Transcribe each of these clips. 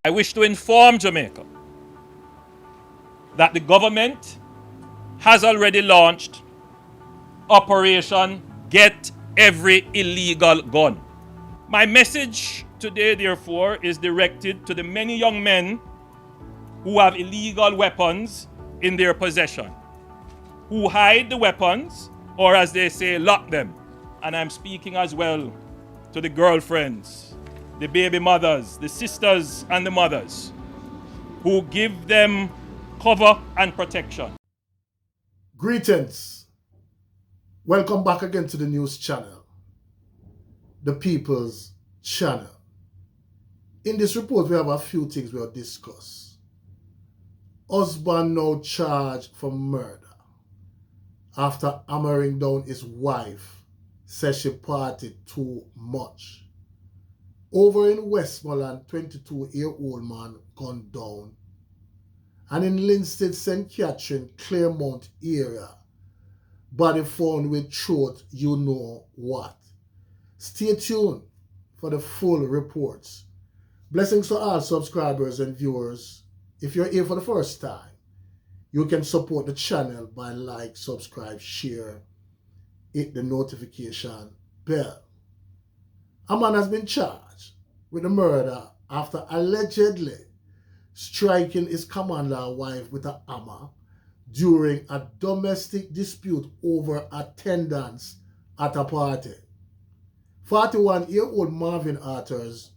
I wish to inform Jamaica that the government has already launched Operation Get Every Illegal Gun. My message today, therefore, is directed to the many young men who have illegal weapons in their possession, who hide the weapons, or as they say, lock them. And I'm speaking as well to the girlfriends, the baby mothers, the sisters and the mothers who give them cover and protection. Greetings. Welcome back again to the news channel, the People's Channel. In this report, we have a few things we'll discuss. Husband now charged for murder after hammering down his wife, says she partied too much. Over in Westmorland, 22-year-old man gunned down. And in Linstead, St. Catherine, Claremont area, body found with throat you know what. Stay tuned for the full reports. Blessings to all subscribers and viewers. If you're here for the first time, you can support the channel by like, subscribe, share, hit the notification bell. A man has been charged with the murder after allegedly striking his commander wife with a hammer during a domestic dispute over attendance at a party. 41-year-old Marvin Arthurs,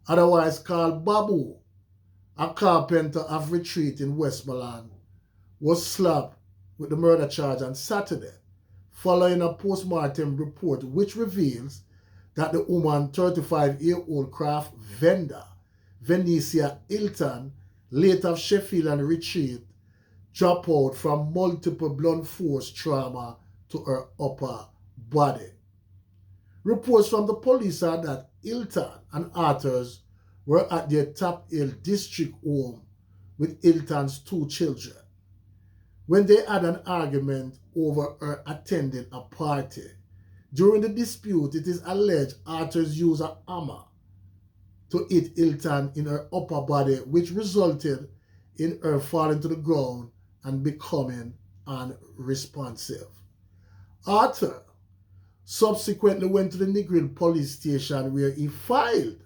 otherwise called Babu, a carpenter of Retreat in Westmorland, was slapped with the murder charge on Saturday following a post-mortem report which reveals that the woman, 35-year-old craft vendor Venicia Hilton, late of Sheffield and Retreat, dropped out from multiple blunt force trauma to her upper body. Reports from the police are that Hilton and Arthurs were at their Top Hill district home with Hilton's two children when they had an argument over her attending a party. During the dispute, it is alleged Arthurs used a hammer to hit Hilton in her upper body, which resulted in her falling to the ground and becoming unresponsive. Arthur subsequently went to the Negril police station where he filed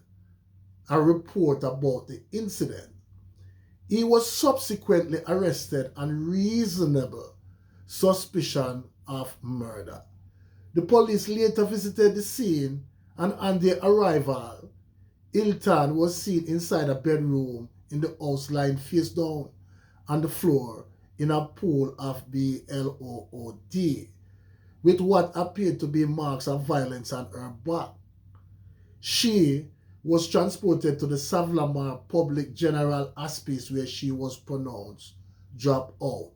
a report about the incident. He was subsequently arrested on reasonable suspicion of murder. The police later visited the scene, and on their arrival, Hilton was seen inside a bedroom in the house lying face down on the floor in a pool of blood with what appeared to be marks of violence on her back. She was transported to the Savlamar Public General Hospice where she was pronounced drop out.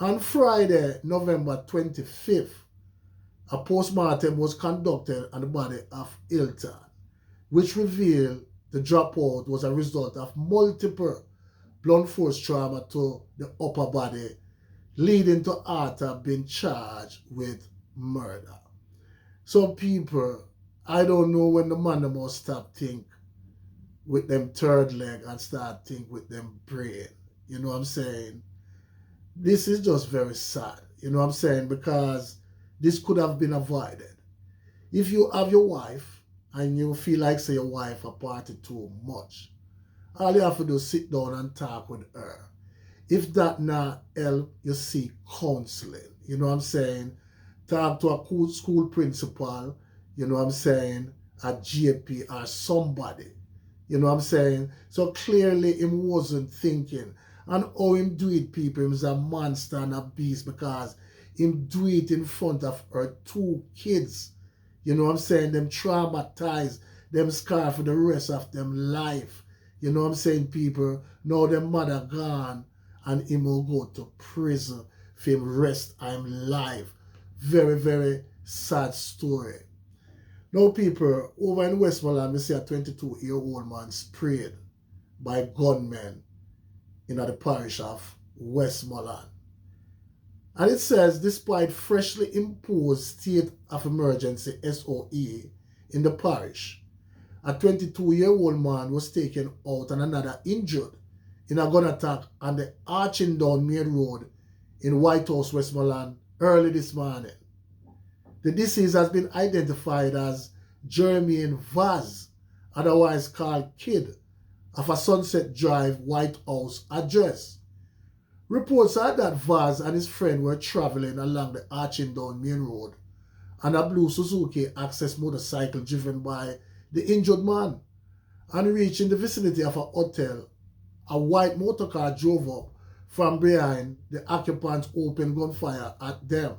On Friday, November 25th, a post-mortem was conducted on the body of Hilton, which revealed the dropout was a result of multiple blunt force trauma to the upper body, leading to Arthur being charged with murder. Some people, I don't know when the man must stop think with them third leg and start think with them brain. You know what I'm saying? This is just very sad. You know what I'm saying? Because this could have been avoided. If you have your wife and you feel like say your wife a party too much, all you have to do is sit down and talk with her. If that not help, you seek counseling. You know what I'm saying? Talk to a school principal, you know what I'm saying, a GP or somebody. You know what I'm saying? So clearly him wasn't thinking. And how him do it, people, him is a monster and a beast because him do it in front of her two kids. You know what I'm saying? Them traumatized, them scarred for the rest of them life. You know what I'm saying, people? Now them mother gone and him will go to prison for him rest him life. Very, very sad story. Now, people, over in Westmorland, we see a 22-year-old man sprayed by gunmen in the parish of Westmorland. And it says, despite freshly imposed state of emergency SOE in the parish, a 22-year-old man was taken out and another injured in a gun attack on the Arching Down Main Road in White House, Westmorland, early this morning. The deceased has been identified as Jermaine Vaz, otherwise called Kid, of a Sunset Drive, White House address. Reports are that Vaz and his friend were traveling along the Arching Down Main Road on a blue Suzuki Access motorcycle driven by the injured man, and reaching the vicinity of a hotel. A white motorcar drove up from behind. The occupants opened gunfire at them.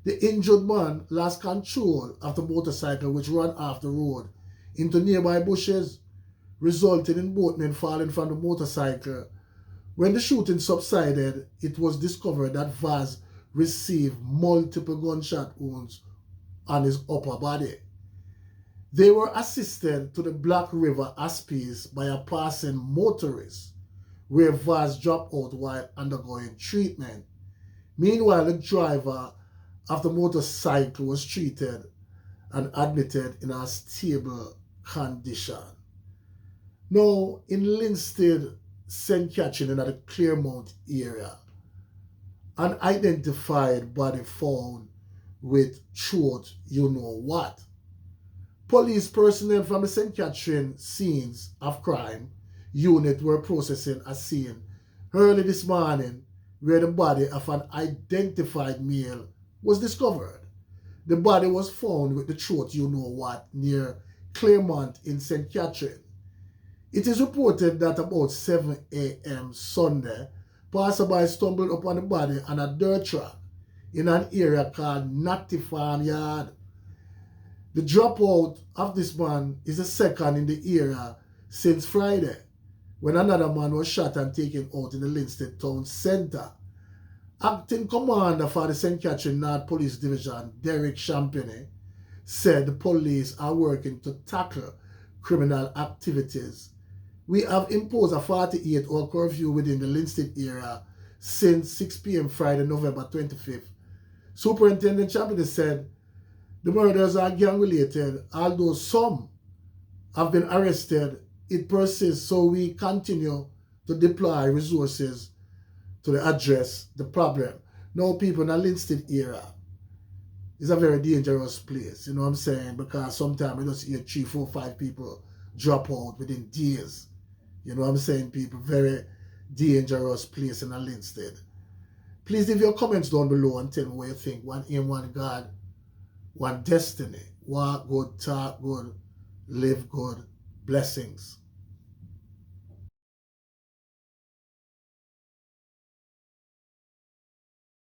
The injured man lost control of the motorcycle, which ran off the road into nearby bushes, resulting in both men falling from the motorcycle. When the shooting subsided, it was discovered that Vaz received multiple gunshot wounds on his upper body. They were assisted to the Black River Hospice by a passing motorist, where Vaz dropped out while undergoing treatment. Meanwhile, the driver of the motorcycle was treated and admitted in a stable condition. Now, in Linstead, St. Catherine, in the Claremont area, an unidentified body found with throat you know what. Police personnel from the St. Catherine scenes of crime unit were processing a scene early this morning where the body of an identified male was discovered. The body was found with the throat you know what near Claremont in St. Catherine. It is reported that about 7 a.m. Sunday, passerby stumbled upon the body on a dirt track in an area called Natty Farm Yard. The dropout of this man is the second in the area since Friday, when another man was shot and taken out in the Linstead Town Centre. Acting Commander for the St. Catherine North Police Division, Derek Champagny, said the police are working to tackle criminal activities. We have imposed a 48-hour curfew within the Linstead area since 6 p.m. Friday, November 25th. Superintendent Champagny said the murders are gang-related, although some have been arrested. It persists, so we continue to deploy resources to address the problem. Now, people in the Linstead area is a very dangerous place, you know what I'm saying? Because sometimes you just hear 3, 4, 5 people drop out within days. You know what I'm saying, people? Very dangerous place in the Linstead. Please leave your comments down below and tell me what you think. One aim, one God, one destiny. Walk good, talk good, live good. Blessings.